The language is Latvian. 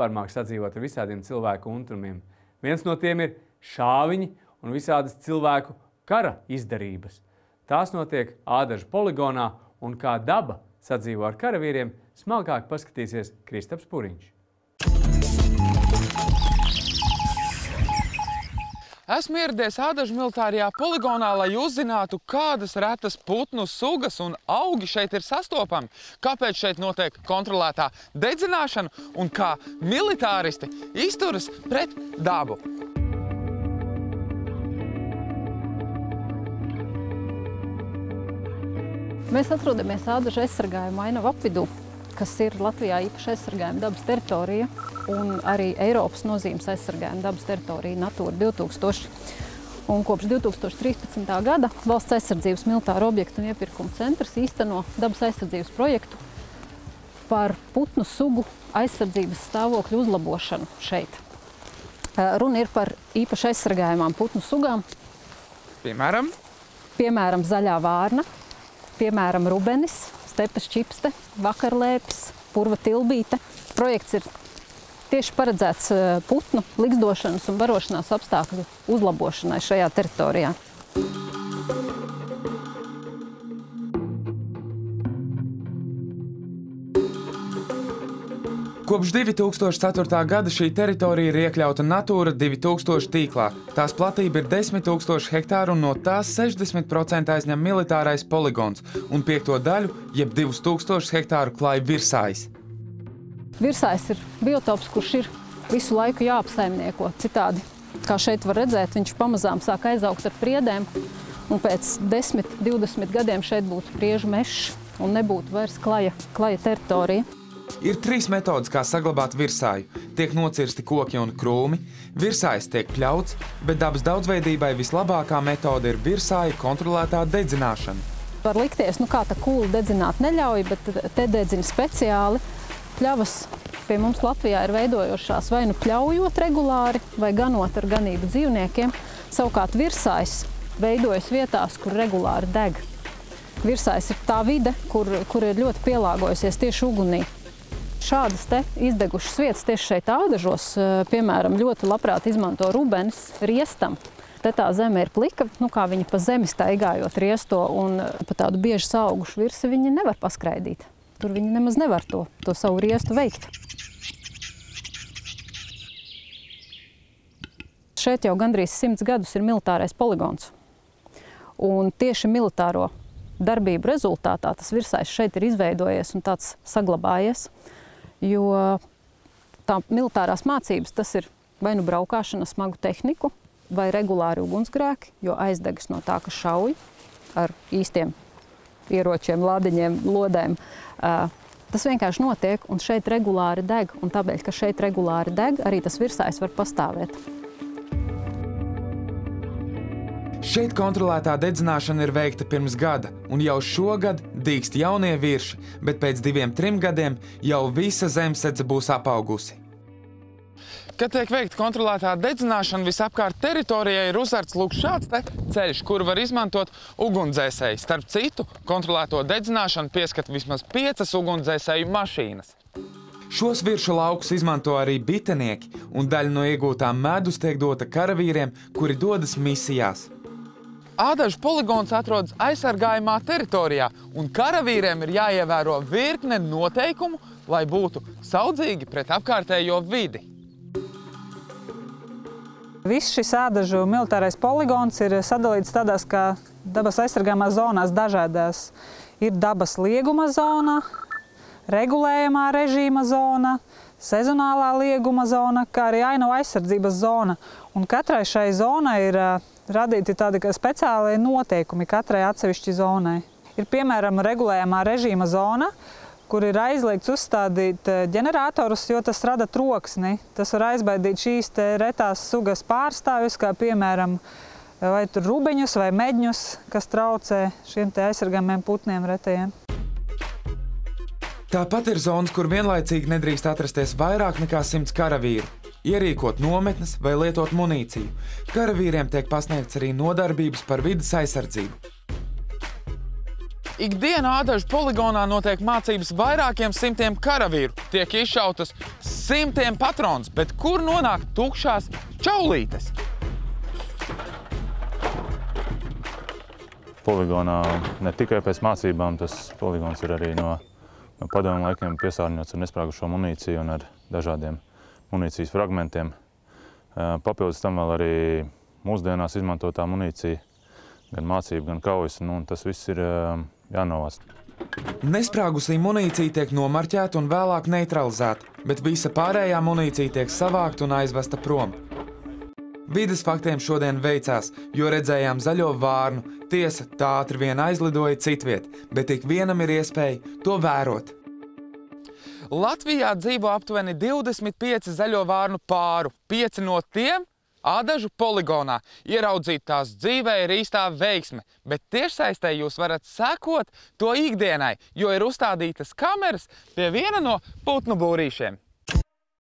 vispār māk sadzīvot ar visādiem cilvēku untrumiem. Viens no tiem ir šāviņi un visādas cilvēku kara izdarības. Tās notiek Ādažu poligonā, un kā daba sadzīvo ar karavīriem, smalkāk paskatīsies Kristaps Puriņš. Esmu ieradies Ādažu militārajā poligonā, lai uzzinātu, kādas retas putnu sugas un augi šeit ir sastopami, kāpēc šeit notiek kontrolētā dedzināšana un kā militāristi izturas pret dabu. Mēs atrodamies Ādažu aizsargājuma ainavu apvidū, kas ir Latvijā īpaši aizsargājuma dabas teritorija un arī Eiropas nozīmes aizsargājuma dabas teritorija Natūra 2000. Un kopš 2013. gada Valsts aizsardzības militāro objektu un iepirkumu centrs īsteno dabas aizsardzības projektu par putnu sugu aizsardzības stāvokļu uzlabošanu šeit. Runa ir par īpaši aizsargājumām putnu sugām. Piemēram, zaļā vārna, piemēram, rubenis, stepes čipste, vakarlēpis, purva tilbīte. Projekts ir tieši paredzēts putnu ligzdošanas un barošanās apstākļu uzlabošanai šajā teritorijā. Kopš 2004. gada šī teritorija ir iekļauta Natūra 2000 tīklā. Tās platība ir 10 000 hektāru un no tās 60% aizņem militārais poligons un 5. daļu, jeb 2000 hektāru klāj virsājs. Virsājs ir biotops, kurš ir visu laiku jāapsaimnieko. Citādi, kā šeit var redzēt, viņš pamazām sāk aizaugt ar priedēm un pēc 10–20 gadiem šeit būtu priežu mežs un nebūtu vairs klaja teritorija. Ir 3 metodas, kā saglabāt virsāju. Tiek nocirsti koki un krūmi, virsājs tiek pļauts, bet dabas daudzveidībai vislabākā metode ir virsāja kontrolētā dedzināšana. Var likties, kā tā kūli dedzināt neļauj, bet te dedzina speciāli. Pļavas pie mums Latvijā ir veidojošās vai nu pļaujot regulāri, vai ganot ar ganību dzīvniekiem. Savukārt virsājs veidojas vietās, kur regulāri deg. Virsājs ir tā vide, kur ir ļoti pielāgojusies tieši ugunī. Šādas te izdegušas vietas tieši šeit Ādažos, piemēram, ļoti labprāt izmanto rubenis riestam. Te tā zeme ir plika, kā viņi pa zemi staigājot riesto, un pa tādu bieži saugušu virsi viņi nevar paskraidīt. Tur viņi nemaz nevar to savu riestu veikt. Šeit jau gandrīz 100 gadus ir militārais poligons. Un tieši militāro darbību rezultātā tas virsājs šeit ir izveidojies un tāds saglabājies. Jo tā militārās mācības, tas ir vai nu braukāšana smagu tehniku, vai regulāri ugunsgrēki, jo aizdegas no tā, ka šauj ar īstiem ieročiem, lādiņiem, lodēm. Tas vienkārši notiek, un šeit regulāri deg, un tāpēc, ka šeit regulāri deg, arī tas virsājs var pastāvēt. Šeit kontrolētā dedzināšana ir veikta pirms gada, un jau šogad dīkst jaunie virši, bet pēc 2–3 gadiem jau visa zemsedze būs apaugusi. Kad tiek veikta kontrolētā dedzināšana, visapkārt teritorijai ir uzarts lūk šāds te ceļš, kuru var izmantot ugunsdzēsēji. Starp citu, kontrolēto dedzināšanu pieskata vismaz 5 ugunsdzēsēju mašīnas. Šos viršu laukus izmanto arī bitenieki, un daļa no iegūtām medus tiek dota karavīriem, kuri dodas misijās. Ādažu poligons atrodas aizsargājumā teritorijā, un karavīriem ir jāievēro virkne noteikumu, lai būtu saudzīgi pret apkārtējo vidi. Viss šis Ādažu militārais poligons ir sadalīts tādās kā dabas aizsargājumās zonās dažādās. Ir dabas lieguma zona, regulējamā režīma zona, sezonālā lieguma zona, kā arī ainavu aizsardzības zona. Un katrai šai zonai ir radīti tādi speciāli noteikumi katrai atsevišķi zonai. Ir piemēram regulējamā režīma zona, kur ir aizliegts uzstādīt ģeneratorus, jo tas rada troksni. Tas var aizbaidīt šīs retās sugas pārstāvjus, kā piemēram vai tur rubeņus vai medņus, kas traucē šiem aizsargājumiem putniem retajiem. Tāpat ir zonas, kur vienlaicīgi nedrīkst atrasties vairāk nekā 100 karavīru. Ierīkot nometnes vai lietot munīciju. Karavīriem tiek pasniegts arī nodarbības par vides aizsardzību. Ikdienu Ādažu poligonā notiek mācības vairākiem simtiem karavīru, tiek izšautas simtiem patronas, bet kur nonāk tukšās čaulītes? Poligonā ne tikai pēc mācībām, tas poligons ir arī no padomu laikiem piesārņots ar nesprāgušo munīciju un ar dažādiem munīcijas fragmentiem. Papildus tam vēl arī mūsdienās izmantotā munīcija, gan mācība, gan kaujas, un tas viss ir jānovāc. Nesprāgusī munīcija tiek nomarķēta un vēlāk neutralizēta, bet visa pārējā munīcija tiek savākta un aizvesta prom. Vides faktiem šodien veicās, jo redzējām zaļo vārnu. Tiesa, tā ātri vien aizlidoja citviet, bet ik vienam ir iespēja to vērot. Latvijā dzīvo aptuveni 25 zaļo vārnu pāru, 5 no tiem Ādažu poligonā. Ieraudzīt tās dzīvē ir īstā veiksme, bet tiešsaistē jūs varat sekot to ikdienai, jo ir uzstādītas kameras pie viena no putnu būrīšiem.